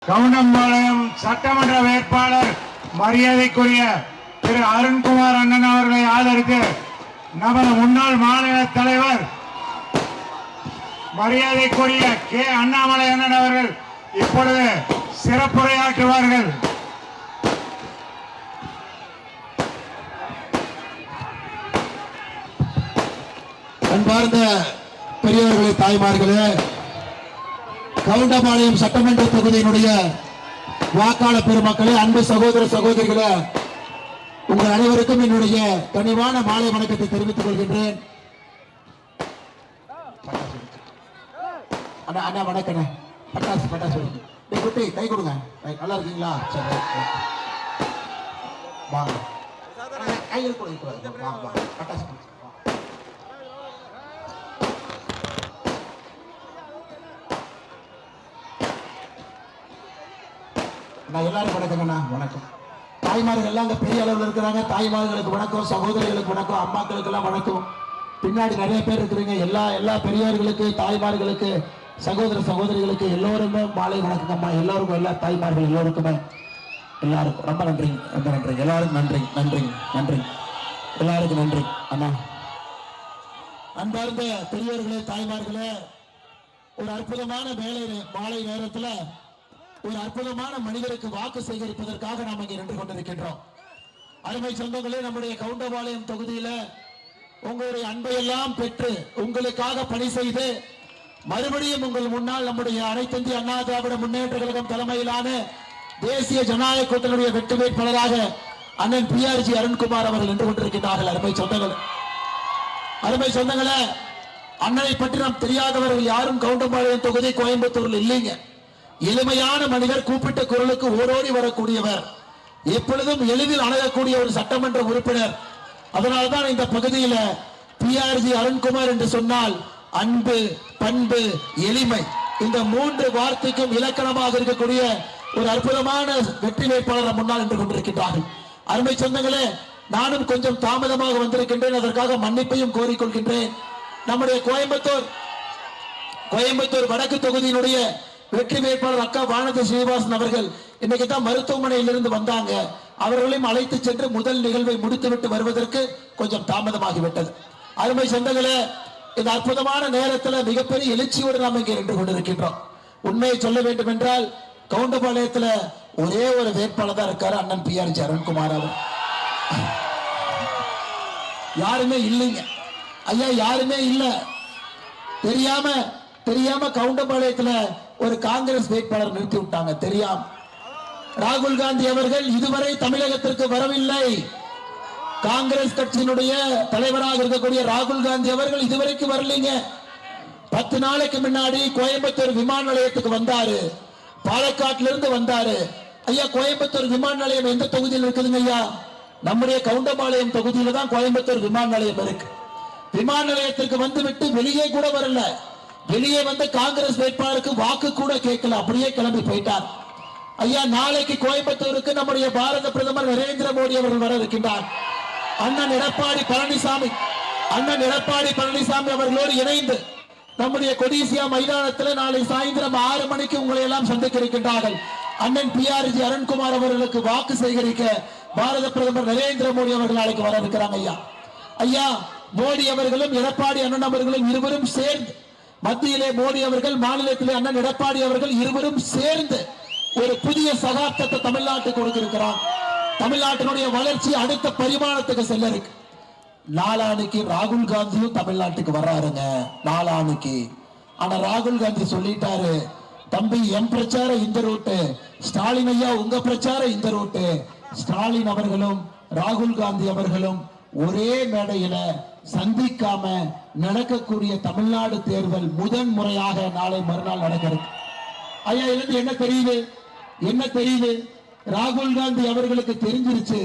கவுண்டம்பாளையம் சட்டமன்ற வேட்பாளர் மரியாதைக்குரிய திரு அருண்குமார் அண்ணன் அவர்களை ஆதரித்து நமது முன்னாள் மாநில தலைவர் மரியாதைக்குரிய கே அண்ணாமலை அண்ணன் அவர்கள் இப்பொழுது சிறப்புரையாற்றுவார்கள். அன்பார்ந்த பெரியவர்களே, தாய்மார்களே, கவுண்டம்பாளையம் சட்டமன்ற தொகுதியினுடைய வாக்காளர் பெருமக்களே, அன்பு சகோதர சகோதரிகளே, உங்கள் அனைவருக்கும் என்னுடைய கனிவான மாலை வணக்கத்தை தெரிவித்துக் கொள்கின்றேன். அண்ணா அண்ணா வணக்கம். பட்டாசு பட்டாசு குட்டி கை கொடுங்க. நல்லா இருக்கீங்களா? சரி, வாங்க. கையில் கொடுங்க. பட்டாசு எல்லாரும் வணக்கங்கண்ணா. வணக்கம். தாய்மார்கள் எல்லாம் அங்க பெரிய அளவில் இருக்கிறாங்க. தாய்மார்களுக்கு வணக்கம், சகோதரிகளுக்கு வணக்கம், அம்மாக்களுக்கு எல்லாம் வணக்கம். பின்னாடி நிறைய பேர் இருக்கிறீங்க. எல்லா பெரியவர்களுக்கு, தாய்மார்களுக்கு, சகோதர சகோதரிகளுக்கு எல்லோருமே மாலை வணக்கம்மா. எல்லோருக்கும், எல்லா தாய்மார்கள் எல்லோருக்குமே எல்லாருக்கும் ரொம்ப நன்றி, ரொம்ப நன்றி. எல்லாருக்கும் நன்றி, நன்றி, நன்றி. எல்லாருக்கும் நன்றி அண்ணா. அன்பார்ந்த பெரியவர்களே, தாய்மார்களே, ஒரு அற்புதமான மாலை நேரத்துல ஒரு அற்புதமான மனிதருக்கு வாக்கு சேகரிப்பதற்காக நாம் இங்கே நின்று கொண்டிருக்கின்றோம். அருமை சொந்தங்களே, நம்முடைய கவுண்டம்பாளையம் தொகுதியில உங்களுடைய அன்பையெல்லாம் பெற்று உங்களுக்காக பணி செய்து மறுபடியும் உங்கள் முன்னால் நம்முடைய அனைத்து இந்திய அண்ணா திராவிட முன்னேற்ற கழகம் தலைமையிலான தேசிய ஜனநாயக கூட்டணியுடைய வெற்றி வேட்பாளராக அண்ணன் PRG அருண்குமார் அவர்கள் நின்று கொண்டிருக்கிறார்கள். அருமை சொந்தங்களே, அண்ணனை பற்றி நாம் தெரியாதவர்கள் யாரும் கவுண்டம்பாளையம் தொகுதி கோயம்புத்தூர்ல இல்லைங்க. எளிமையான மனிதர், கூப்பிட்ட குரலுக்கு ஓடோடி வரக்கூடியவர், எப்பொழுதும் எளிதில் அணுகக்கூடிய ஒரு சட்டமன்ற உறுப்பினர். அதனால்தான் இந்த பகுதியில PRG அருண்குமார் என்று சொன்னால் அன்பு, பண்பு, எளிமை, இந்த மூன்று வார்த்தைக்கும் இலக்கணமாக இருக்கக்கூடிய ஒரு அற்புதமான வெற்றி வேட்பாளர் முன்னால் நின்று கொண்டிருக்கின்றார்கள். அருமை சொந்தங்களே, நானும் கொஞ்சம் தாமதமாக வந்திருக்கின்றேன். அதற்காக மன்னிப்பையும் கோரிக்கொள்கின்றேன். நம்முடைய கோயம்புத்தூர் வடக்கு தொகுதியினுடைய வெற்றி வேட்பாளர் அக்கா வானதி ஸ்ரீனிவாசன் அவர்கள் இன்னைக்கு தான் மருத்துவமனையில் இருந்து வந்தாங்க. அவர்களையும் அழைத்து சென்று முதல் நிகழ்வை முடித்துவிட்டு வருவதற்கு கொஞ்சம் தாமதமாகிவிட்டது. அருமை சொந்தங்களே, இந்த அற்புதமான நேரத்தில் மிகப்பெரிய எழுச்சியோடு நாம் இங்கே நின்று கொண்டிருக்கின்றோம். உண்மையை சொல்ல வேண்டும் என்றால் கவுண்டம்பாளையத்தில் ஒரே ஒரு வேட்பாளர் தான் இருக்காரு, அண்ணன் PRG அருண்குமார் அவர். யாருமே இல்லைங்க ஐயா, யாருமே இல்ல. தெரியாம கவுண்டம்பாளையத்தில் ஒரு காங்கிரஸ் வேட்பாளர் நிறுத்தி விட்டாங்க. தெரியாம ராகுல் காந்தி அவர்கள் இதுவரை தமிழகத்திற்கு வரவில்லை. காங்கிரஸ் கட்சியினுடைய தலைவராக இருக்கக்கூடிய ராகுல் காந்தி அவர்கள் இதுவரைக்கும் வரலீங்க. 10 நாளைக்கு முன்னாடி கோயம்புத்தூர் விமான நிலையத்துக்கு வந்தாரு, பாலக்காட்டிலிருந்து வந்தாரு. ஐயா, கோயம்புத்தூர் விமான நிலையம் எந்த தொகுதியில் இருக்குதுங்க ஐயா? நம்முடைய கவுண்டம்பாளையம் தொகுதியில தான் கோயம்புத்தூர் விமான நிலையம் இருக்கு. விமான நிலையத்திற்கு வந்து விட்டு வெளியே கூட வரல. வெளியே வந்து காங்கிரஸ் வேட்பாளருக்கு வாக்கு கூட கேட்கல, அப்படியே கிளம்பி போயிட்டார். ஐயா, நாளைக்கு கோயம்புத்தூருக்கு நம்முடைய பாரத பிரதமர் நரேந்திர மோடி அவர்கள் வர இருக்கின்றார். அண்ணன் எடப்பாடி பழனிசாமி அவர்களோடு இணைந்து நம்முடைய கொடிசியா மைதானத்தில் நாளை சாயந்திரம் 6 மணிக்கு உங்களை எல்லாம் சந்திக்க இருக்கின்றார்கள். அண்ணன் PRG அருண்குமார் அவர்களுக்கு வாக்கு சேகரிக்க பாரத பிரதமர் நரேந்திர மோடி அவர்கள் நாளைக்கு வர இருக்கிறாங்க. ஐயா, மோடி அவர்களும் எடப்பாடி அண்ணன் அவர்களும் இருவரும் சேர்ந்து, மத்தியிலே மோடி அவர்கள், மாநிலத்திலே அண்ணன் எடப்பாடி அவர்கள் இருவரும் சேர்ந்து ஒரு புதிய சகாப்தத்தை தமிழ்நாட்டுக்கு கொடுத்திருக்கிறார். தமிழ்நாட்டினுடைய வளர்ச்சி அடுத்த பரிமாணத்துக்கு செல்ல இருக்கு. நாளானிக்கு ராகுல் காந்தியும் தமிழ்நாட்டுக்கு வர்றாருங்க, நாளானிக்கு. ஆனா ராகுல் காந்தி சொல்லிட்டாரு, தம்பி என் பிரச்சாரம் இந்த ரூட்டு, ஸ்டாலின் ஐயா உங்க பிரச்சாரம் இந்த ரூட்டு. ஸ்டாலின் அவர்களும் ராகுல் காந்தி அவர்களும் ஒரே மேடையில சந்திக்காம நடக்கக்கூடிய தமிழ்நாடு தேர்தல் முதன் முறையாக நாளை மறுநாள் நடக்கிறது. ஐயா, இருந்து என்ன தெரியுது? ராகுல் காந்தி அவர்களுக்கு தெரிஞ்சிருச்சு,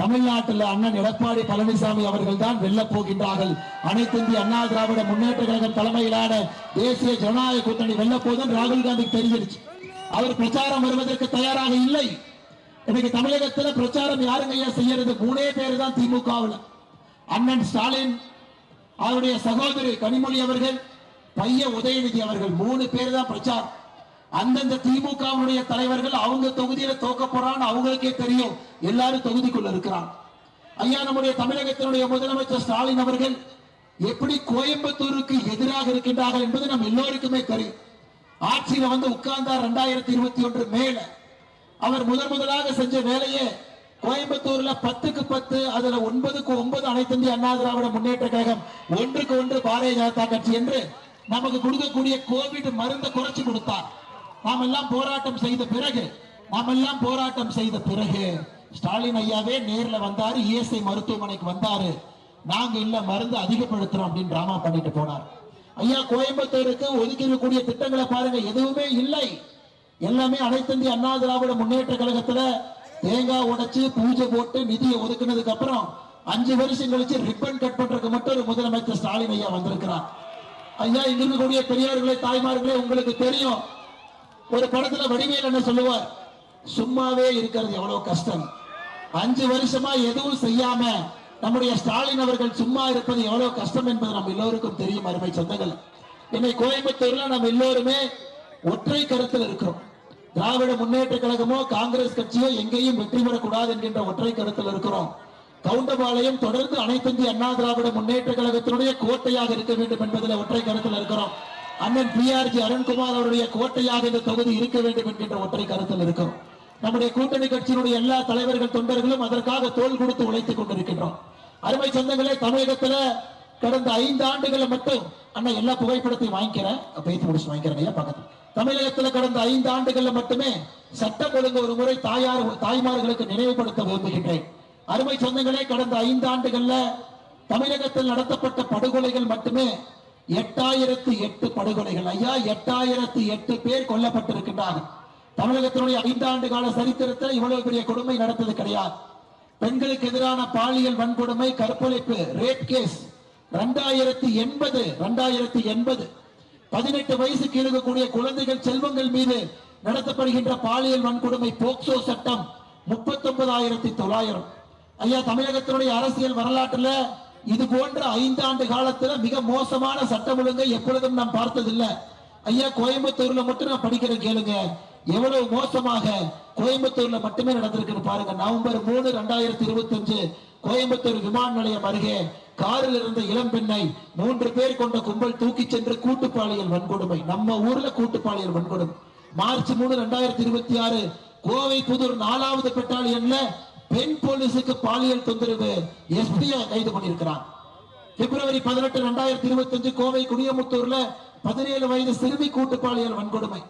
தமிழ்நாட்டில் அண்ணன் எடப்பாடி பழனிசாமி அவர்கள் தான் வெல்ல போகின்றார்கள். அனைத்து இந்திய அண்ணா திராவிட முன்னேற்ற கழகம் தலைமையிலான தேசிய ஜனநாயக கூட்டணி வெல்ல போதும் ராகுல் காந்திக்கு தெரிஞ்சிருச்சு. அவர் பிரச்சாரம் வருவதற்கு தயாராக இல்லை. இன்னைக்கு தமிழகத்தில் பிரச்சாரம் யாருங்க ஐயா செய்யறது? 3 பேர் தான் திமுகவில். அண்ணன் ஸ்டாலின், அவருடைய சகோதரி கனிமொழி அவர்கள், பையன் உதயநிதி அவர்கள், 3 பேர் தான் பிரச்சாரம். அந்தந்த திமுகவுடைய தலைவர்கள் அவங்க தொகுதியில தோக்க போறான்னு அவங்களுக்கே தெரியும். எல்லாரும் தொகுதிக்குள்ள இருக்கிறாங்க. ஐயா, நம்முடைய தமிழகத்தினுடைய முதலமைச்சர் ஸ்டாலின் அவர்கள் எப்படி கோயம்புத்தூருக்கு எதிராக இருக்கின்றார்கள் என்பது நம்ம எல்லோருக்குமே தெரியும். ஆட்சியில வந்து உட்கார்ந்தார் 2021 மேல. அவர் முதலாக செஞ்ச வேலையே கோயம்புத்தூர்ல 10க்கு 10, அதுல 9க்கு 9 அனைத்து இந்திய அண்ணா திராவிட முன்னேற்ற கழகம், 1க்கு 1 பாரதிய ஜனதா கட்சி என்று நமக்கு கொடுக்கக்கூடிய கோவிட் மருந்தை குறைச்சு கொடுத்தார். நாம் எல்லாம் போராட்டம் செய்த பிறகு ஸ்டாலின் ஐயாவே நேர்ல வந்தாரு. இஎஸ்ஐ மருத்துவமனைக்கு வந்தாரு. நாங்க இல்ல மருந்து அதிகப்படுத்துறோம் அப்படின்னு டிராமா பண்ணிட்டு போனார். ஐயா, கோயம்புத்தூருக்கு ஒதுக்கி இருக்கக்கூடிய திட்டங்களை பாருங்க, எதுவுமே இல்லை. எல்லாமே அனைத்து இந்திய அண்ணா திராவிட முன்னேற்ற கழகத்துல தேங்காய் உடைச்சு பூஜை போட்டு நிதியை ஒதுக்குனதுக்கு அப்புறம் 5 வருஷம் கழிச்சு ரிப்பன் கட் பண்றதுக்கு மட்டும் ஒரு முதலமைச்சர் ஸ்டாலின் ஐயா வந்திருக்கிறார். ஐயா, இங்க இருக்கக்கூடிய பெரியார்களே, தாய்மார்களே, உங்களுக்கு தெரியும், ஒரு படத்துல வடிவேல் என்ன சொல்லுவார், சும்மாவே இருக்கிறது எவ்வளவு கஷ்டம். 5 வருஷமா எதுவும் செய்யாம நம்முடைய ஸ்டாலின் அவர்கள் சும்மா இருப்பது எவ்வளவு கஷ்டம் என்பது நம்ம எல்லோருக்கும் தெரியும். அருமை சொந்தங்கள், இன்னைக்கு கோயம்புத்தூர்ல நம்ம எல்லோருமே ஒற்றை கருத்தில் இருக்கிறோம். திராவிட முன்னேற்ற கழகமோ காங்கிரஸ் கட்சியோ எங்கேயும் வெற்றி பெறக்கூடாது என்கின்ற ஒற்றை கருத்தில் இருக்கிறோம். கவுண்டபாளையம் தொடர்ந்து அனைத்து இந்திய அண்ணா திராவிட முன்னேற்ற கழகத்தினுடைய கோட்டையாக இருக்க வேண்டும் என்பதில் ஒற்றை கருத்தில் இருக்கிறோம். அண்ணன் PRG அருண்குமார் அவருடைய கோட்டையாக இந்த தொகுதி இருக்க வேண்டும் என்கின்ற ஒற்றை கருத்தில் இருக்கிறோம். நம்முடைய கூட்டணி கட்சியினுடைய எல்லா தலைவர்கள் தொண்டர்களும் அதற்காக தோள் கொடுத்து உழைத்துக் கொண்டிருக்கின்றோம். அருமை சொந்தங்களே, தமிழகத்துல கடந்த 5 ஆண்டுகளை மட்டும், அண்ணா எல்லா புகைப்படத்தையும் வாங்கிக்கிறேன், பேசி முடிச்சு வாங்கிக்கிறேன் பக்கத்துல. தமிழகத்துல கடந்த 5 ஆண்டுகள்ல மட்டுமே சட்டம் ஒழுங்கு ஒரு முறை தாய்மார்களுக்கு நினைவுபடுத்த விரும்புகின்றேன். அருமை சொந்தங்களே, கடந்த 5 ஆண்டுகள்ல தமிழகத்தில் நடத்தப்பட்ட படுகொலைகள் மட்டுமே 8008 படுகொலைகள். ஐயா, 8008 பேர் கொல்லப்பட்டிருக்கின்றார்கள். தமிழகத்தினுடைய 5 ஆண்டு கால சரித்திரத்தில் இவ்வளவு பெரிய கொடுமை நடந்தது கிடையாது. பெண்களுக்கு எதிரான பாலியல் வன்கொடுமை, கற்பழிப்பு, ரேப் கேஸ் 2080 18 வயசுக்கு இருக்கக்கூடிய குழந்தைகள் செல்வங்கள் மீது நடத்தப்படுகின்ற பாலியல் வன்கொடுமை போக்சோ சட்டம் 39,900. ஐயா, தமிழகத்தினுடைய அரசியல் வரலாற்றுல இது போன்ற 5 ஆண்டு காலத்துல மிக மோசமான சட்டம் ஒழுங்கை எப்பொழுதும் நாம் பார்த்ததில்லை. ஐயா, கோயம்புத்தூர்ல மட்டும் நான் படிக்கிறேன், கேளுங்க எவ்வளவு மோசமாக கோயம்புத்தூர்ல மட்டுமே நடந்திருக்கு பாருங்க. நவம்பர் 3, 2025 கோயம்புத்தூர் விமான நிலையம் அருகே காரில் இருந்த இளம் பெண்ணை 3 பேர் கொண்ட கும்பல் தூக்கி சென்று கூட்டுப்பாலியல் வன்கொடுமை. நம்ம ஊர்ல கூட்டுப்பாலியல் வன்கொடுமை. மார்ச் 3, 2026 கோவை புதூர் 4வது பெட்டாலியன்ல பெண் போலீஸுக்கு பாலியல் தொந்தரவு எஸ்பி கைது பண்ணியிருக்கிறான். பிப்ரவரி 18, 2025 கோவை குடியமுத்தூர்ல 17 வயது சிறுமி கூட்டுப்பாலியல் வன்கொடுமை.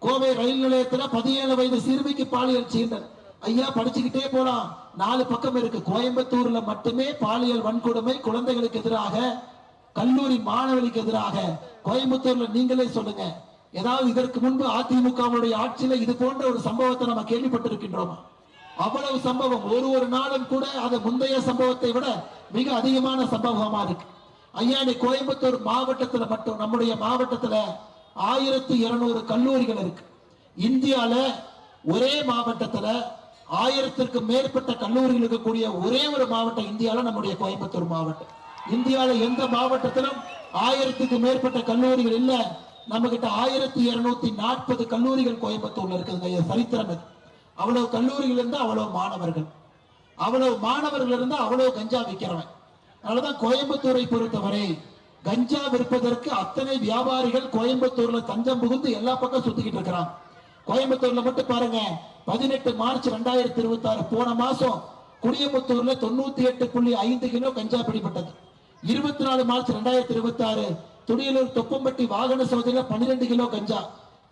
கோவை ரயில் நிலையத்துல 17 வயது சிறுமிக்கு பாலியல் சீண்டல். ஐயா, படிச்சுக்கிட்டே போலாம், 4 பக்கம் இருக்கு. கோயம்புத்தூர்ல மட்டுமே பாலியல் வன்கொடுமை குழந்தைகளுக்கு எதிராக, கல்லூரி மாணவர்களுக்கு எதிராக கோயம்புத்தூர்ல நீங்களே சொல்லுங்க. ஏதாவது இதற்கு முன்பு அதிமுகவுடைய ஆட்சியில இது போன்ற ஒரு சம்பவத்தை நம்ம கேள்விப்பட்டிருக்கின்றோமா? அவ்வளவு சம்பவம், ஒரு நாளும் கூட அது முந்தைய சம்பவத்தை விட மிக அதிகமான சம்பவமா இருக்கு. ஐயா, கோயம்புத்தூர் மாவட்டத்துல மட்டும், நம்முடைய மாவட்டத்துல 1200 கல்லூரிகள் இருக்கு. இந்தியால ஒரே மாவட்டத்துல 1000க்கும் மேற்பட்ட கல்லூரிகள் இருக்கக்கூடிய ஒரே ஒரு மாவட்டம் இந்தியால நம்முடைய கோயம்புத்தூர் மாவட்டம். இந்தியால எந்த மாவட்டத்திலும் 1000க்கும் மேற்பட்ட கல்லூரிகள் இல்ல. நம்ம கிட்ட 1240 கல்லூரிகள் கோயம்புத்தூர்ல இருக்குதுங்க. சரித்திரம் இது. அவ்வளவு கல்லூரிகள் இருந்தா அவ்வளவு மாணவர்கள் இருந்தா அவ்வளவு கஞ்சா விற்கிறவன். அதனாலதான் கோயம்புத்தூரை பொறுத்தவரை கஞ்சா விற்பதற்கு அத்தனை வியாபாரிகள் கோயம்புத்தூர்ல தஞ்சம் புகுந்து எல்லா பக்கம் சுத்திக்கிட்டு இருக்கிறாங்க. கோயம்புத்தூர்ல மட்டும் பாருங்க, 18 மார்ச் 2026 போன மாசம் குடியமுத்தூர்ல 98.5 கிலோ கஞ்சா பிடிபட்டது. 24 மார்ச் 2026 துடியலூர் தொப்பம்பட்டி வாகன சோதனையில 12 கிலோ கஞ்சா.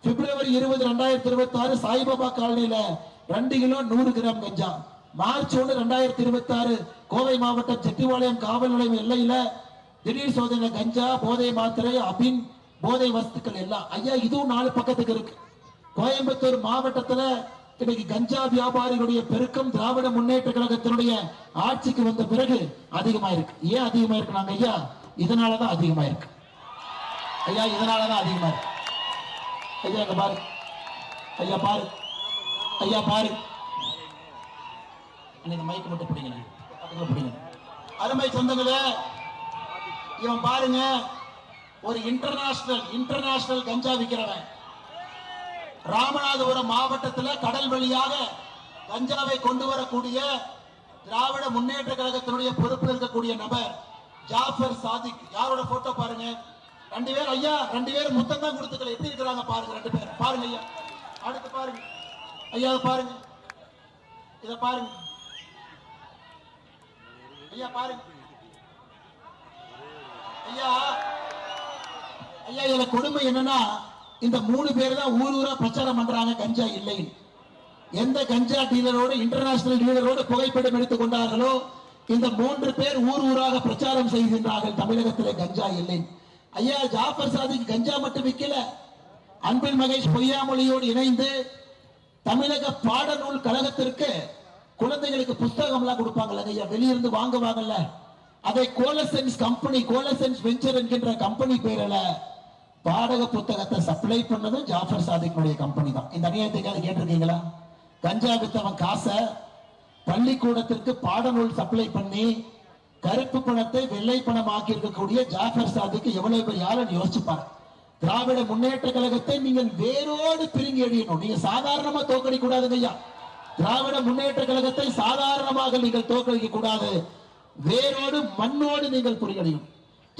பிப்ரவரி 20, 2026 சாய்பாபா காலனியில 2 கிலோ 100 கிராம் கஞ்சா. மார்ச் 1, 2026 கோவை மாவட்டம் செட்டிவாளையம் காவல் நிலையம் எல்லையில திடீர் சோதனை கஞ்சா, போதை மாத்திரை, அபின் போதை வஸ்துக்கள் எல்லாம். ஐயா, இதுவும் 4 பக்கத்துக்கு இருக்கு. கோயம்புத்தூர் மாவட்டத்துல இன்னைக்கு கஞ்சா வியாபாரிகளுடைய பெருக்கம் திராவிட முன்னேற்ற கழகத்தினுடைய ஆட்சிக்கு வந்த பிறகு அதிகமா இருக்கு. ஏன் அதிகமா இருக்கு? நாங்க ஐயா இதனாலதான் அதிகமா இருக்கு. ஐயா இதனாலதான் அதிகமா இருக்கு. ஐயா இங்க பாரு, ஐயா பாரு, ஐயா பாரு, இந்த மைக்கு மட்டும் பிடிங்க, பிடிங்க. அருமை சொந்தங்களே, இவன் பாருங்க, ஒரு இன்டர்நேஷனல் கஞ்சா விற்கிறவன். ராமநாதபுரம் மாவட்டத்தில் கடல் வழியாக கஞ்சாவை கொண்டு வரக்கூடிய திராவிட முன்னேற்ற கழகத்தினுடைய பொறுப்பில் இருக்கக்கூடிய நபர் ஜாஃபர் சாதிக். யாரோட போட்டோ பாருங்க. 2 பேர் ஐயா, 2 பேர் முத்தம் தான் கொடுத்துக்கல. எப்படி இருக்கிறாங்க பாருங்க 2 பேர். பாருங்க ஐயா, அடுத்து பாருங்க ஐயா, பாருங்க இத பாருங்க ஐயா, பாருங்க ஐயா. ஐயா இதுல கொடுமை என்னன்னா, இந்த 3 பேர் தான் ஊர் ஊரா பிரச்சாரம் பண்றாங்க கஞ்சா இல்லை. எந்த கஞ்சா டீலரோடு இன்டர்நேஷனல் டீலரோடு புகைப்படம் எடுத்துக் கொண்டார்களோ இந்த 3 பேர் ஊர் ஊராக பிரச்சாரம் செய்கின்றார்கள் தமிழகத்திலே கஞ்சா இல்லை. ஐயா ஜாஃபர் சாதிக் கஞ்சா மட்டும் விற்கல, அன்பில் மகேஷ் பொய்யாமொழியோடு இணைந்து தமிழக பாடநூல் கழகத்திற்கு குழந்தைகளுக்கு புத்தகம் எல்லாம் கொடுப்பாங்கல்ல ஐயா, வெளியிருந்து வாங்குவாங்கல்ல, அதை கோலசென்ஸ் கம்பெனி, கோலசென்ஸ் வெஞ்சர் என்கின்ற கம்பெனி பேரில் பாடக புத்தகத்தை சப்ளை பண்ணதும் ஜாஃபர் சாதிக்குடைய கம்பெனி தான். இந்த அநியாயத்தைக்காக கேட்டிருக்கீங்களா? கஞ்சா வித்தவன் காசை பள்ளிக்கூடத்திற்கு பாடநூல் சப்ளை பண்ணி கருப்பு பணத்தை வெள்ளை பணம் ஆக்கி இருக்கக்கூடிய ஜாஃபர் சாதிக்கு எவ்வளவு பெரிய ஆளுன்னு யோசிச்சுப்பாரு. திராவிட முன்னேற்ற கழகத்தை நீங்கள் வேரோடு பிரிங்கி எறியணும். நீங்க சாதாரணமா தோற்கடிக்க கூடாதுங்க ஐயா. திராவிட முன்னேற்ற கழகத்தை சாதாரணமாக நீங்கள் தோற்கடிக்க கூடாது. வேரோடு மண்ணோடு நீங்கள் புரியணும்.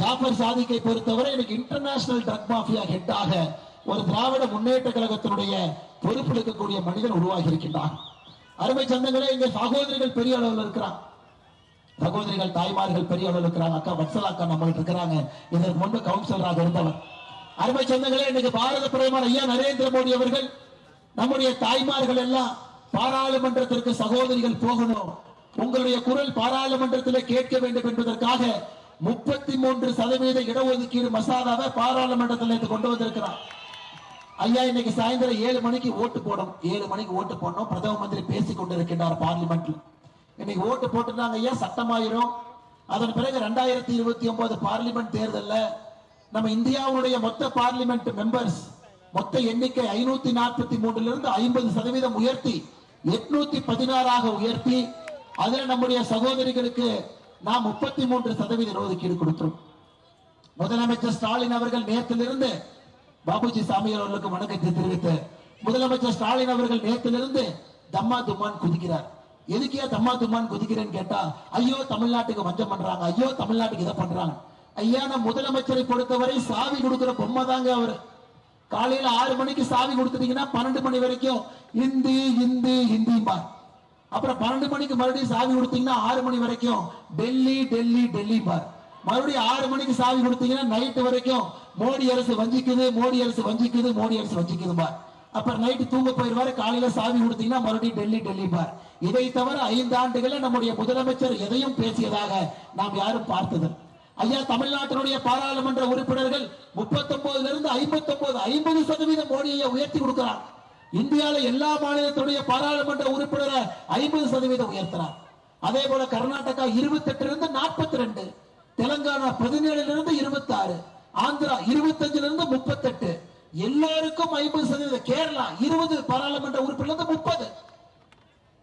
ஜாஃபர் சாதிக்கை பொறுத்தவரை எனக்கு இன்டர்நேஷனல் ட்ரக் மாஃபியா ஹெட்டாக ஒரு திராவிட முன்னேற்ற கழகத்தினுடைய பொறுப்பில் இருக்கக்கூடிய மனிதன் உருவாகி இருக்கின்றார். அருமை சொந்தங்களே, இங்க சகோதரிகள் பெரிய அளவில் இருக்கிறாங்க, சகோதரிகள் தாய்மார்கள் பெரிய அளவில் இருக்கிறாங்க. அக்கா வத்சலா அக்கா நம்ம இருக்கிறாங்க, இதற்கு முன்பு கவுன்சிலராக இருந்தவர். அருமை சொந்தங்களே, இன்னைக்கு பாரத பிரதமர் ஐயா நரேந்திர மோடி அவர்கள் நம்முடைய தாய்மார்கள் எல்லாம் பாராளுமன்றத்திற்கு சகோதரிகள் போகணும், உங்களுடைய குரல் பாராளுமன்றத்தில் கேட்க வேண்டும் என்பதற்காக 33% இடஒதுக்கீடு மசோதாவை பாராளுமன்றத்தில் கொண்டு வந்திருக்கிறார். ஐயா இன்னைக்கு சாயந்தரம் 7 மணிக்கு ஓட்டு போடும். 7 மணிக்கு ஓட்டு போடணும். பிரதம மந்திரி பேசிக் கொண்டிருக்கின்றார் பார்லிமெண்ட்ல. இன்னைக்கு ஓட்டு போட்டுட்டாங்க ஐயா, சட்டமாயிரும். அதன் பிறகு 2029 பார்லிமெண்ட் தேர்தலில் நம்ம இந்தியாவுடைய மொத்த பார்லிமெண்ட் மெம்பர்ஸ் மொத்த எண்ணிக்கை 543 இருந்து 50% உயர்த்தி 816 உயர்த்தி அதுல நம்முடைய சகோதரிகளுக்கு நாம் 33% ஒதுக்கீடு கொடுத்தோம். முதலமைச்சர் ஸ்டாலின் அவர்கள் நேற்றிலிருந்து பாபுஜி சாமி அவர்களுக்கு வணக்கத்தை தெரிவித்து முதலமைச்சர் ஸ்டாலின் அவர்கள் நேற்றிலிருந்து தம்மா தும்மான் குதிக்கிறார். எதுக்கே தம்மா தும்மான் குதிக்கிறேன்னு கேட்டா, ஐயோ தமிழ்நாட்டுக்கு வஞ்சம் பண்றாங்க, ஐயோ தமிழ்நாட்டுக்கு இதை பண்றாங்க. ஐயா நான் முதலமைச்சரை பொறுத்தவரை சாவி கொடுக்கிற பொம்மை தாங்க அவரு. காலையில 6 மணிக்கு சாவி கொடுத்துட்டீங்கன்னா 12 மணி வரைக்கும் இந்தி இந்தி ஹிந்திம்பா. அப்புறம் 12 மணிக்கு மறுபடியும் சாவி கொடுத்தீங்கன்னா 6 மணி வரைக்கும் டெல்லி டெல்லி டெல்லி பார். மறுபடியும் 6 மணிக்கு சாவி கொடுத்தீங்கன்னா நைட்டு வரைக்கும் மோடி அரசு வஞ்சிக்குது, மோடி அரசு வஞ்சிக்குது, மோடி அரசு வஞ்சிக்குது பார். அப்புறம் நைட்டு தூங்க போயிருவாரு, காலையில சாவி கொடுத்தீங்கன்னா மறுபடியும் டெல்லி டெல்லி பார். இதை தவிர 5 ஆண்டுகளில் நம்முடைய முதலமைச்சர் எதையும் பேசியதாக நாம் யாரும் பார்த்தது. ஐயா தமிழ்நாட்டினுடைய பாராளுமன்ற உறுப்பினர்கள் 39 இருந்து 59 50% மோடியை உயர்த்தி கொடுக்கிறார். இந்தியாவில் எல்லா மாநிலத்துடைய பாராளுமன்ற உறுப்பினரை 50% உயர்த்தினார். அதே போல கர்நாடகா 28 இருந்து 42, தெலங்கானா 17 இருந்து 26, ஆந்திரா 25 இருந்து 38, எல்லாருக்கும் 50%. கேரளா 20 பாராளுமன்ற உறுப்பினர் 30,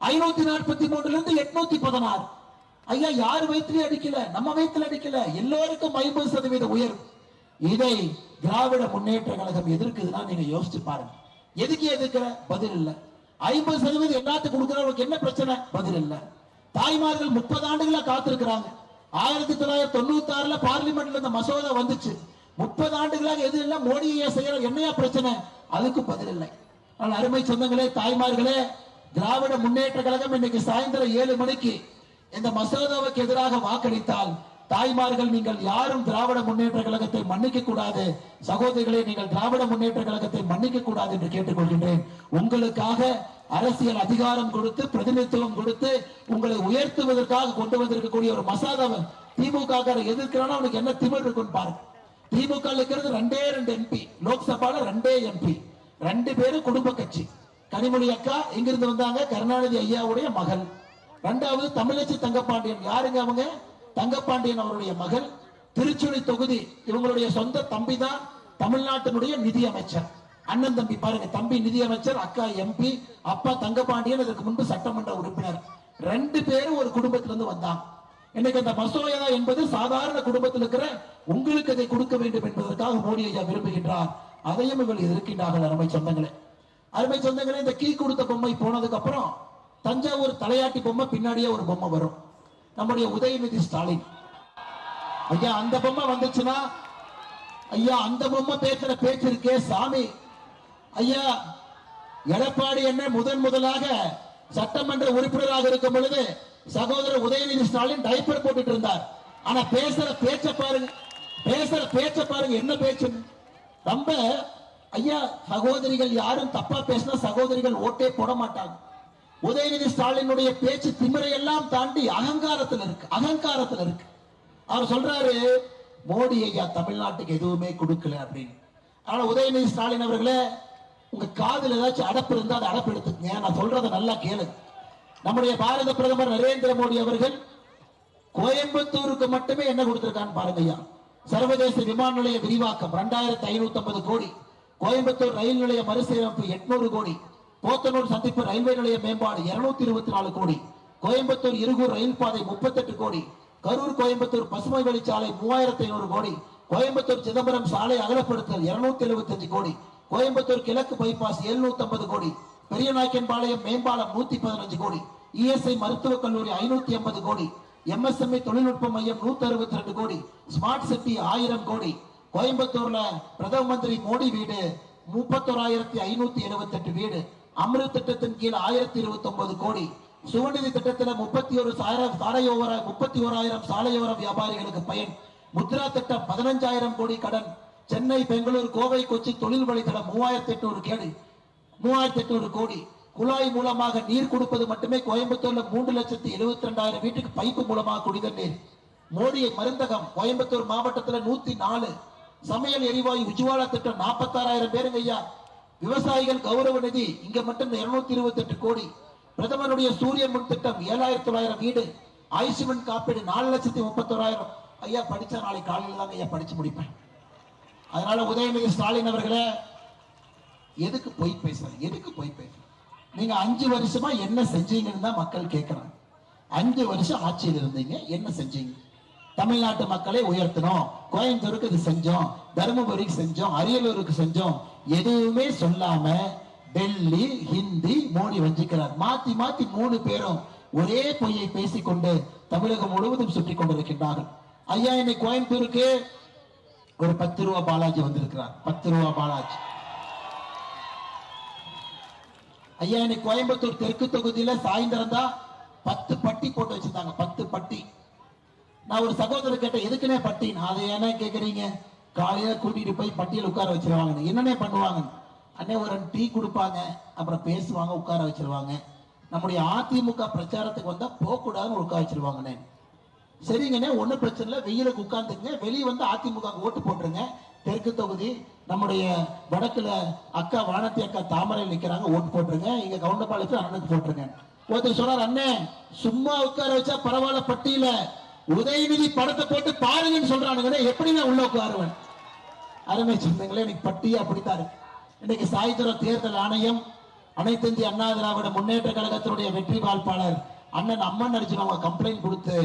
543 இருந்து 816. ஐயா யார் வயிற்றிலே அடிக்கல, நம்ம வயிற்றில் அடிக்கல, எல்லோருக்கும் 50% உயர்வு. இதை திராவிட முன்னேற்ற கழகம் எதிர்க்குதுன்னா நீங்க யோசிச்சு பாருங்க. எதுக்கு எதிர்க்கிற? பதில் இல்ல. 50% எல்லாத்துக்கும் கொடுக்கிறவங்களுக்கு என்ன பிரச்சனை? பதில் இல்ல. தாய்மார்கள் 30 ஆண்டுகளா காத்திருக்கிறாங்க. 1996 பார்லிமெண்ட்ல இந்த மசோதா வந்துச்சு. 30 ஆண்டுகளாக எது இல்ல, மோடியை செய்யற என்னையா பிரச்சனை? அதுக்கு பதில் இல்லை. அருமை சொந்தங்களே, தாய்மார்களே, திராவிட முன்னேற்ற கழகம் இன்னைக்கு சாயந்தரம் 7 மணிக்கு இந்த மசோதாவுக்கு எதிராக வாக்களித்தால் தாய்மார்கள் நீங்கள் யாரும் திராவிட முன்னேற்ற கழகத்தை மன்னிக்க கூடாது. சகோதரிகளை நீங்கள் திராவிட முன்னேற்ற கழகத்தை மன்னிக்க கூடாது என்று கேட்டுக்கொள்கின்றேன். உங்களுக்காக அரசியல் அதிகாரம் கொடுத்து பிரதிநிதித்துவம் கொடுத்து உங்களை உயர்த்துவதற்காக கொண்டு வந்திருக்கக்கூடிய ஒரு மசோதாவை திமுக எதிர்க்கிறானா அவனுக்கு என்ன திமிர் இருக்குன்னு பாருங்க. திமுக இருக்கிறது 2 MP, லோக்சபால 2 MP, 2 பேரும் குடும்ப கட்சி. கனிமொழி அக்கா எங்கிருந்து வந்தாங்க? கருணாநிதி ஐயாவுடைய மகள். 2வது தமிழச்சி தங்கப்பாண்டியன். யாருங்க அவங்க? தங்கப்பாண்டியன் அவருடைய மகள். திருச்சுழி தொகுதி இவங்களுடைய சொந்த தம்பி தான் தமிழ்நாட்டினுடைய நிதி அமைச்சர். அண்ணன் தம்பி பாருங்க, தம்பி நிதி அமைச்சர், அக்கா MP, அப்பா தங்கப்பாண்டியன் இதற்கு முன்பு சட்டமன்ற உறுப்பினர். 2 பேரும் ஒரு குடும்பத்திலிருந்து வந்தாங்க. இன்னைக்கு அந்த மசோதா என்பது சாதாரண குடும்பத்தில் இருக்கிற உங்களுக்கு அதை கொடுக்க வேண்டும் என்பதற்காக மோடி ஐயா விரும்புகின்றார். அதையும் இவர்கள் எதிர்க்கின்றார்கள். அருமை சொந்தங்களே, அருமை சொந்தங்களே, இந்த கீ கொடுத்த பொம்மை போனதுக்கு அப்புறம் தஞ்சாவூர் தலையாட்டி பொம்மை பின்னாடியே ஒரு பொம்மை வரும், நம்முடைய உதயநிதி ஸ்டாலின் ஐயா. அந்த பொம்மை வந்துச்சுன்னா ஐயா, அந்த பொம்மை பேசுற பேச்சு இருக்கே சாமி ஐயா. எடப்பாடி என்ன முதலாக சட்டமன்ற உறுப்பினராக இருக்கும் பொழுது சகோதரர் உதயநிதி ஸ்டாலின் டைப்பர் போட்டுட்டு இருந்தார். ஆனா பேசுற பேச்ச பாருங்க, என்ன பேச்சு ரொம்ப ஐயா. சகோதரிகள் யாரும் தப்பா பேசினா சகோதரிகள் ஓட்டே போட மாட்டாங்க. உதயநிதி ஸ்டாலினுடைய பேச்சு திமிரை எல்லாம் தாண்டி அகங்காரத்தில் இருக்கு. அவர் சொல்றாரு, மோடி ஐயா தமிழ்நாட்டுக்கு எதுவுமே கொடுக்கல அப்படின்னு. ஆனா உதயநிதி ஸ்டாலின் அவர்களே, உங்க காதுல ஏதாச்சும் அடப்பு இருந்தா அதை அடப்பு எடுத்துக்கங்க. நான் சொல்றதை நல்லா கேளுங்க. நம்முடைய பாரத பிரதமர் நரேந்திர மோடி அவர்கள் கோயம்புத்தூருக்கு மட்டுமே என்ன கொடுத்திருக்கான்னு பாருங்க ஐயா. சர்வதேச விமான நிலைய விரிவாக்கம் 2550 கோடி, கோயம்புத்தூர் ரயில் நிலைய மறுசீரமைப்பு 800 கோடி, போத்தனூர் சந்திப்பு ரயில்வே நிலைய மேம்பாடு 224 கோடி, கோயம்புத்தூர் இருகூர் ரயில் பாதை 38 கோடி, கரூர் கோயம்புத்தூர் பசுமை வழிச்சாலை 3500 கோடி, கோயம்புத்தூர் சிதம்பரம் சாலை அகலப்படுத்தல் 275 கோடி, கோயம்புத்தூர் கிழக்கு பைபாஸ் 750 கோடி, பெரியநாயக்கன்பாளையம் மேம்பாலம் 115 கோடி, இஎஸ்ஐ மருத்துவக் கல்லூரி 580 கோடி, எம்எஸ்எம்இ தொழில்நுட்ப மையம் 162 கோடி, ஸ்மார்ட் சிட்டி 1000 கோடி, கோயம்புத்தூர்ல பிரதம மந்திரி மோடி வீடு 31,578 வீடு, அமிர்த் திட்டத்தின் கீழ் 1029 கோடி, சுவநிதி திட்டத்தில் 31,000 சாலையோர வியாபாரிகளுக்கு பயன், முத்ரா திட்டம் 15,000 கோடி கடன், சென்னை பெங்களூர் கோவை கொச்சி தொழில் வழித்தடம் 3,800 கோடி, குழாய் மூலமாக நீர் கொடுப்பது மட்டுமே கோயம்புத்தூர்ல 3,72,000 வீட்டுக்கு பைப்பு மூலமாக குடித நீர். மோடியை மருந்தகம் கோயம்புத்தூர் மாவட்டத்தில் 104, சமையல் எரிவாயு உஜ்வாலா திட்டம் 46,000 பேருங்க ஐயா. விவசாயிகள் கௌரவ நிதி இங்க மட்டும் 228 கோடி, பிரதமருடைய சூரிய மின் திட்டம் 7,900 வீடு, ஆயுஷ்மன் காப்பீடு 4,31,000 ஐயா. படிச்சா நாளைக்கு காலையில் தாங்க ஐயா படிச்சு முடிப்பேன். அதனால உதயநிதி ஸ்டாலின் அவர்களே, எதுக்கு போய் பேசுறேன்? நீங்க 5 வருஷமா என்ன செஞ்சீங்கன்னு தான் மக்கள் கேட்கிறாங்க. 5 வருஷம் ஆட்சியில் இருந்தீங்க, என்ன செஞ்சீங்க? தமிழ்நாட்டு மக்களை உயர்த்தணும், கோயம்புத்தூருக்கு இது செஞ்சோம், தருமபுரிக்கு செஞ்சோம், அரியலூருக்கு செஞ்சோம், எதுவுமே சொல்லாம டெல்லி ஹிந்தி மோடி வஞ்சிக்கிறார். மாத்தி 3 பேரும் ஒரே பொய்யை பேசிக்கொண்டு தமிழகம் முழுவதும் சுற்றி கொண்டிருக்கின்றார்கள். ஐயா, இன்னைக்கு கோயம்புத்தூருக்கு ஒரு 10 ரூபா பாலாஜி வந்திருக்கிறார். 10 ரூபா பாலாஜி ஐயா. இன்னைக்கு கோயம்புத்தூர் தெற்கு தொகுதியில சாயந்தரம் தான் 10 பட்டி போட்டு வச்சிருந்தாங்க. 10 பட்டி. நான் ஒரு சகோதரர் கேட்டேன், எதுக்குனே பட்டி? அதை என்ன கேக்குறீங்க? காலையில கூட்டிட்டு போய் பட்டியல் உட்கார வச்சிருவாங்க. என்னன்னே பண்ணுவாங்க? அண்ணே ஒரு டீ கொடுப்பாங்க, அப்புறம் பேசுவாங்க, உட்கார வச்சிருவாங்க. நம்முடைய அதிமுக பிரச்சாரத்துக்கு வந்தா போக கூடாதுன்னு உட்கார வச்சிருவாங்கண்ணே. சரிங்கண்ணே, ஒன்னும் பிரச்சனை இல்லை, வெயிலுக்கு உட்கார்ந்துங்க, வெளியே வந்து அதிமுக ஓட்டு போட்டுருங்க. தெற்கு தொகுதி நம்முடைய வடக்குல அக்கா வானத்தி அக்கா தாமரை நிக்கிறாங்க, ஓட்டு போட்டுருங்க. இங்க கவுண்டபாளையத்துல அண்ணனுக்கு போட்டுருங்க. ஒருத்தர் சொன்னார், அண்ணே சும்மா உட்கார வச்சா பரவாயில்ல, பட்டியல உதயநிதி படத்தை போட்டு பாருங்கன்னு சொல்றானுங்க, எப்படி நான் உள்ள உட்காருவேன்? அருமை சொந்தங்களே, இன்னைக்கு பட்டியே அப்படித்தான் இருக்கு. இன்னைக்கு சாய்ந்தரம் தேர்தல் ஆணையம் அனைத்து இந்திய அண்ணா திராவிட முன்னேற்ற கழகத்தினுடைய வெற்றி வாய்ப்பாளர் அண்ணன் அம்மன் அர்ஜுன் அவங்க கம்ப்ளைண்ட் கொடுத்து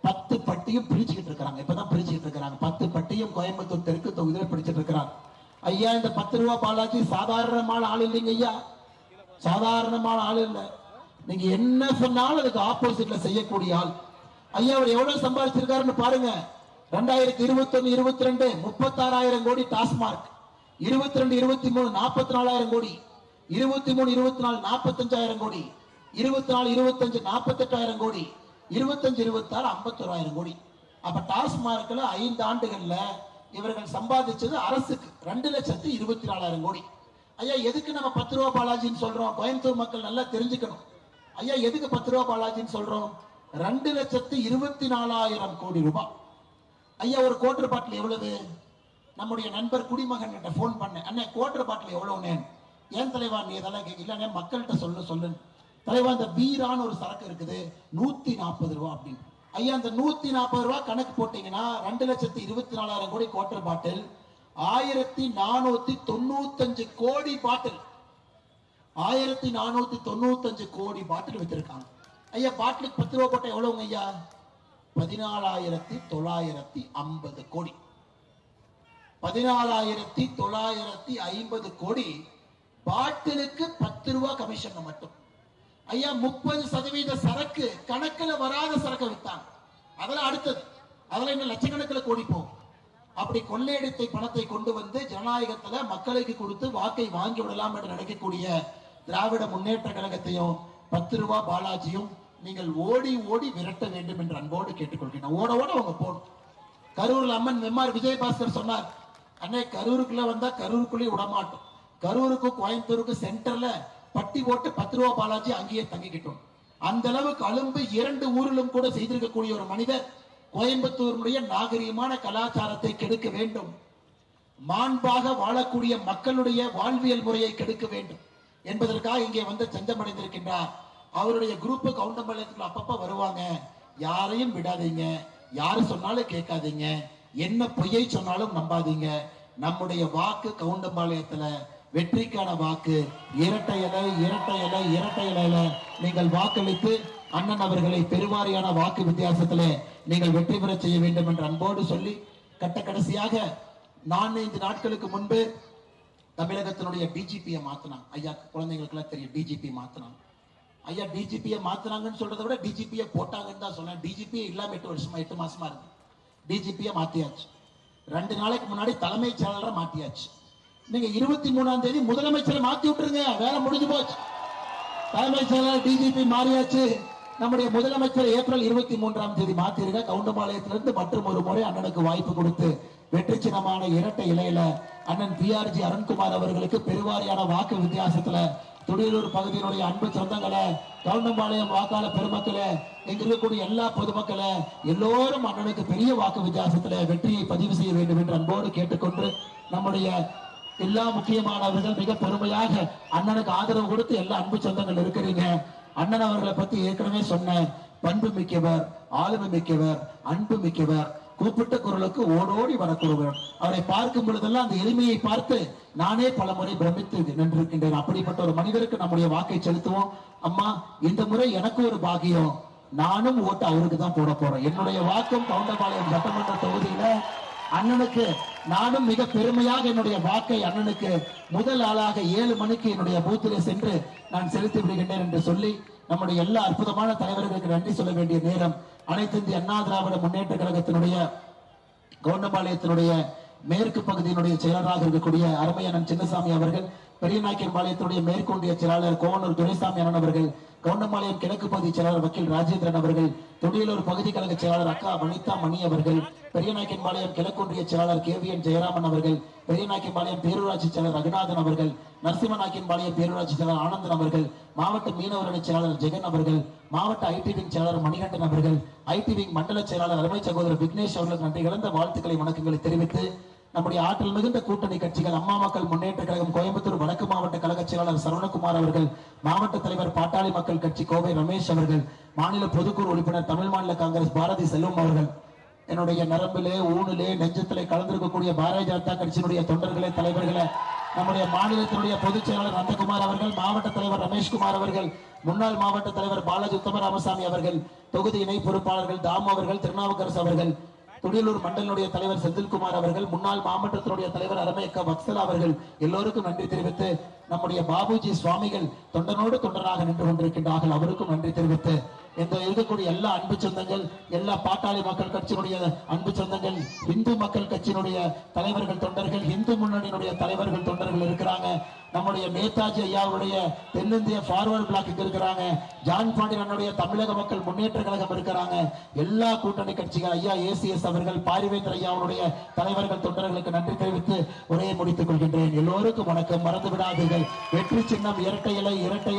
10 பட்டியும் பிரிச்சுக்கிட்டு இருக்காங்க. இப்பதான் பிரிச்சுக்கிட்டு இருக்காங்க. 10 பட்டியும் கோயம்புத்தூர் தெற்கு தொகுதியில் பிடிச்சிட்டு இருக்கிறாங்க. ஐயா, இந்த 10 ரூபா பாலாஜி சாதாரணமான ஆள் இல்லைங்க ஐயா, சாதாரணமான ஆள் இல்லை. நீங்க என்ன சொன்னாலும் அதுக்கு ஆப்போசிட்ல செய்யக்கூடிய ஆள். ஐயா, அவர் எவ்வளவு சம்பாதிச்சிருக்காருன்னு பாருங்க. 2021-22 36,000 கோடி டாஸ்மார்க், 22-23 44,000 கோடி, 23-24 45,000 கோடி, 24-25 48,000 கோடி, 25-26 51,000 கோடி. அப்ப டாஸ்மார்க்ல 5 ஆண்டுகள்ல இவர்கள் சம்பாதிச்சது அரசுக்கு 2,24,000 கோடி. ஐயா, எதுக்கு நம்ம 10 ரூபா பாலாஜின்னு சொல்றோம்? கோயம்புத்தூர் மக்கள் நல்லா தெரிஞ்சுக்கணும். ஐயா, எதுக்கு 10 ரூபா பாலாஜின்னு சொல்றோம்? 2,24,000 கோடி ரூபாய். ஐயா, ஒரு குவார்டர் பாட்டில் எவ்வளவு? நம்முடைய நண்பர் குடிமகன் கிட்ட போன் பண்ணேன், அண்ணே குவார்டர் பாட்டில் எவ்வளவுன்னு. ஏன் தலைவா நீ இதெல்லாம் கேட்கல? மக்கள்கிட்ட சொல்லு தலைவா, இந்த பீரான்னு ஒரு சரக்கு இருக்குது 140 ரூபா அப்படின்னு. ஐயா, அந்த 140 ரூபா கணக்கு போட்டீங்கன்னா 2,24,000 கோடி குவார்டர் பாட்டில், 1,495 கோடி பாட்டில், 1,495 கோடி பாட்டில் வித்திருக்காங்க. ஐயா, பாட்டிலுக்கு 10 ரூபா போட்ட எவ்வளவுங்க ஐயா? 14,950 கோடி. 14,950 கோடி பாட்டிலுக்கு 10 ரூபாய் கமிஷன் மட்டும். ஐயா 30% சரக்கு கணக்குல வராத சரக்கு வித்தாங்க. அதெல்லாம் அடுத்தது, அதுல இன்னும் லட்சக்கணக்கில் கோடி போகும். அப்படி கொள்ளையடித்த பணத்தை கொண்டு வந்து ஜனநாயகத்துல மக்களுக்கு கொடுத்து வாக்கை வாங்கி விடலாம் என்று நினைக்கக்கூடிய திராவிட முன்னேற்ற கழகத்தையும் 10 ரூபாய் பாலாஜியும் நீங்கள் ஓடி ஓடி விரட்ட வேண்டும் என்று அன்போடு கேட்டுக்கொள்கிறேன். ஓட ஓட அவங்க போடும். கரூர்ல அம்மன் எம்ஆர் விஜயபாஸ்கர் சொன்னார், அண்ணே கரூருக்குள்ள வந்தா கரூருக்குள்ளே விடமாட்டோம், கரூருக்கு கோயம்புத்தூருக்கு சென்டர்ல பட்டி போட்டு 10 ரூபாய் பாலாஜி அங்கேயே தங்கிக்கிட்டோம். அந்த அளவுக்கு அலும்பு 2 ஊரிலும் கூட செய்திருக்கக்கூடிய ஒரு மனிதர் கோயம்புத்தூருடைய நாகரிகமான கலாச்சாரத்தை கெடுக்க வேண்டும், மாண்பாக வாழக்கூடிய மக்களுடைய வாழ்வியல் முறையை கெடுக்க வேண்டும் என்பதற்காக இங்கே வந்து செஞ்சமடைந்திருக்கின்றார். அவருடைய குரூப் கவுண்டம்பாளையத்துக்குள்ள அப்பப்ப வருவாங்க. யாரையும் விடாதீங்க, யாரு சொன்னாலும் கேட்காதீங்க, என்ன பொய்யை சொன்னாலும் நம்பாதீங்க. நம்முடைய வாக்கு கவுண்டம்பாளையத்துல வெற்றிக்கான வாக்கு இரட்டை இலை இரட்டை இலை இரட்டை இலையில நீங்கள் வாக்களித்து அண்ணன் அவர்களை பெருவாரியான வாக்கு வித்தியாசத்திலே நீங்கள் வெற்றி பெற செய்ய வேண்டும் என்று அன்போடு சொல்லி, கடைசியாக 4-5 நாட்களுக்கு முன்பு தமிழகத்தினுடைய டிஜிபியை மாத்தினாங்க. ஐயா குழந்தைங்களுக்கு எல்லாம் தெரியும், டிஜிபி மாத்தினாங்க. ஐயா டிஜிபியை மாத்தினாங்கன்னு சொல்றதை விட டிஜிபியை போட்டாங்கன்னு தான் சொன்னேன். டிஜிபியே இல்லாம 8 மாசமா இருக்கு. டிஜிபியை மாத்தியாச்சு. 2 நாளைக்கு முன்னாடி தலைமைச் செயலாளரை மாத்தியாச்சு. நீங்க 23ஆம் தேதி முதலமைச்சரை மாத்தி விட்டுருங்க, வேலை முடிஞ்சு போச்சு. தலைமைச் செயலாளர் டிஜிபி மாறியாச்சு. நம்முடைய முதலமைச்சர் ஏப்ரல் 23ஆம் தேதி மாத்திருக்க. கவுண்டம்பாளையத்திலிருந்து மற்றும் ஒரு முறை அண்ணனுக்கு வாய்ப்பு கொடுத்து வெற்றி சின்னமான இரட்டை இலையில அண்ணன் பிஆர்ஜி அருண்குமார் அவர்களுக்கு பெருவாரியான வாக்கு வித்தியாசத்துல துடியலூர் பகுதியினுடைய அன்பு சொந்தங்களே, கவுண்டம்பாளையம் வாக்காளர் பெருமக்களே, இங்க இருக்கக்கூடிய எல்லா பொதுமக்களே, எல்லோரும் அண்ணனுக்கு பெரிய வாக்கு வித்தியாசத்துல வெற்றியை பதிவு செய்ய வேண்டும் என்று அன்போடு கேட்டுக்கொண்டு, நம்முடைய எல்லா முக்கியமானவர்கள் மிக பெருமையாக அண்ணனுக்கு ஆதரவு கொடுத்து எல்லா அன்பு சொந்தங்கள் இருக்கிறீங்க. அண்ணன் அவர்களை பத்தி ஏற்கனவே சொன்ன, பண்பு மிக்கவர், ஆளுமை மிக்கவர், அன்பு மிக்கவர், கூப்பிட்ட குரலுக்கு ஓடோடி வரக்கூடுவர். அவரை பார்க்கும் பொழுதெல்லாம் அந்த எளிமையை பார்த்து நானே பல முறை பிரமித்து நின்றிருக்கின்றேன். அப்படிப்பட்ட ஒரு மனிதருக்கு நம்முடைய வாக்கை செலுத்துவோம். அம்மா, இந்த முறை எனக்கு ஒரு பாக்கியம், நானும் ஓட்டு அவருக்கு தான் போட போறேன். என்னுடைய வாக்கும் கவுண்டம்பாளையம் சட்டமன்ற தொகுதியில அண்ணனுக்கு நானும் மிக பெருமையாக என்னுடைய வாக்கை அண்ணனுக்கு முதல் ஆளாக 7 மணிக்கு என்னுடைய பூத்திலே சென்று நான் செலுத்தி விடுகின்றேன் என்று சொல்லி, நம்முடைய எல்லா அற்புதமான தலைவர்களுக்கு நன்றி சொல்ல வேண்டிய நேரம். அனைத்து இந்திய அண்ணா திராவிட முன்னேற்ற கழகத்தினுடைய கவுண்டம்பாளையத்தினுடைய மேற்கு பகுதியினுடைய செயலராக இருக்கக்கூடிய அருமையண்ணன் சின்னசாமி அவர்கள், பெரியநாயக்கன்பாளையத்தினுடைய மேற்கொண்டிய செயலாளர் கோவனூர் துரைசாமி அண்ணன் அவர்கள், கவுண்டம்பாளையம் கிழக்கு பகுதி செயலாளர் வக்கீல் ராஜேந்திரன் அவர்கள், தொடியலூர் பகுதி கழக செயலாளர் அக்கா வனிதா மணி அவர்கள், பெரியநாயக்கன்பாளையம் கிழக்கொன்றிய செயலாளர் KVN ஜெயராமன் அவர்கள், பெரியநாயக்கன்பாளையம் பேரூராட்சி செயலாளர் ரகுநாதன் அவர்கள், நரசிம்மநாயக்கன்பாளையம் பேரூராட்சி செயலாளர் ஆனந்தன் அவர்கள், மாவட்ட மீனவரணி செயலாளர் ஜெகன் அவர்கள், மாவட்ட ஐடி விங் செயலாளர் மணிகண்டன் அவர்கள், ஐடி விங் மண்டல செயலாளர் அருமை சகோதரர் விக்னேஷ் அவர்களுக்கு நன்றி கலந்த வாழ்த்துக்களை வணக்கங்களை தெரிவித்து, நம்முடைய ஆற்றல் மிகுந்த கூட்டணி கட்சிகள் அம்மா மக்கள் முன்னேற்ற கழகம் கோயம்புத்தூர் வடக்கு மாவட்ட கழக செயலாளர் சரவணகுமார் அவர்கள், மாவட்ட தலைவர் பாட்டாளி மக்கள் கட்சி கோவை ரமேஷ் அவர்கள், மாநில பொதுக்குழு உறுப்பினர் தமிழ் மாநில காங்கிரஸ் பாரதி செல்வம் அவர்கள், என்னுடைய நரம்பிலே ஊனிலே நெஞ்சத்திலே கலந்திருக்கக்கூடிய பாரதிய ஜனதா கட்சியினுடைய தொண்டர்களே, தலைவர்களே, நம்முடைய மாநிலத்தினுடைய பொதுச் செயலாளர் நந்தகுமார் அவர்கள், மாவட்ட தலைவர் ரமேஷ்குமார் அவர்கள், முன்னாள் மாவட்ட தலைவர் பாலாஜி உத்தமராமசாமி அவர்கள், தொகுதி இணை பொறுப்பாளர்கள் தாமு அவர்கள், திருநாவுக்கரசு அவர்கள், துடியலூர் மண்டலுடைய தலைவர் செந்தில்குமார் அவர்கள், முன்னாள் மாவட்டத்தினுடைய தலைவர் அரமையக்கா வத்சலா அவர்கள், எல்லோருக்கும் நன்றி தெரிவித்து, நம்முடைய பாபுஜி சுவாமிகள் தொண்டனோடு தொண்டராக நின்று கொண்டிருக்கின்றார்கள், அவருக்கும் நன்றி தெரிவித்து, இந்த இருக்கக்கூடிய எல்லா அன்பு சொந்தங்கள், எல்லா பாட்டாளி மக்கள் கட்சியினுடைய அன்பு சொந்தங்கள், இந்து மக்கள் கட்சியினுடைய தலைவர்கள் தொண்டர்கள், இந்து முன்னணியினுடைய தலைவர்கள் தொண்டர்கள் இருக்கிறாங்க. நம்முடைய நேதாஜி ஐயாவுடைய தென்னிந்திய ஃபார்வர்ட் பிளாக் இங்க இருக்கிறாங்க. ஜான் பாண்டியனுடைய தமிழக மக்கள் முன்னேற்ற கழகம் இருக்கிறாங்க. எல்லா கூட்டணி கட்சிகள், ஐயா ACS அவர்கள், பாரிவேந்தர் ஐயாவுடைய தலைவர்கள் தொண்டர்களுக்கு நன்றி தெரிவித்து உரையை முடித்துக் கொள்கின்றேன். எல்லோருக்கும் வணக்கம். மறந்து விடாதீர்கள், வெற்றி சின்னம் இரட்டை இலை இரட்டை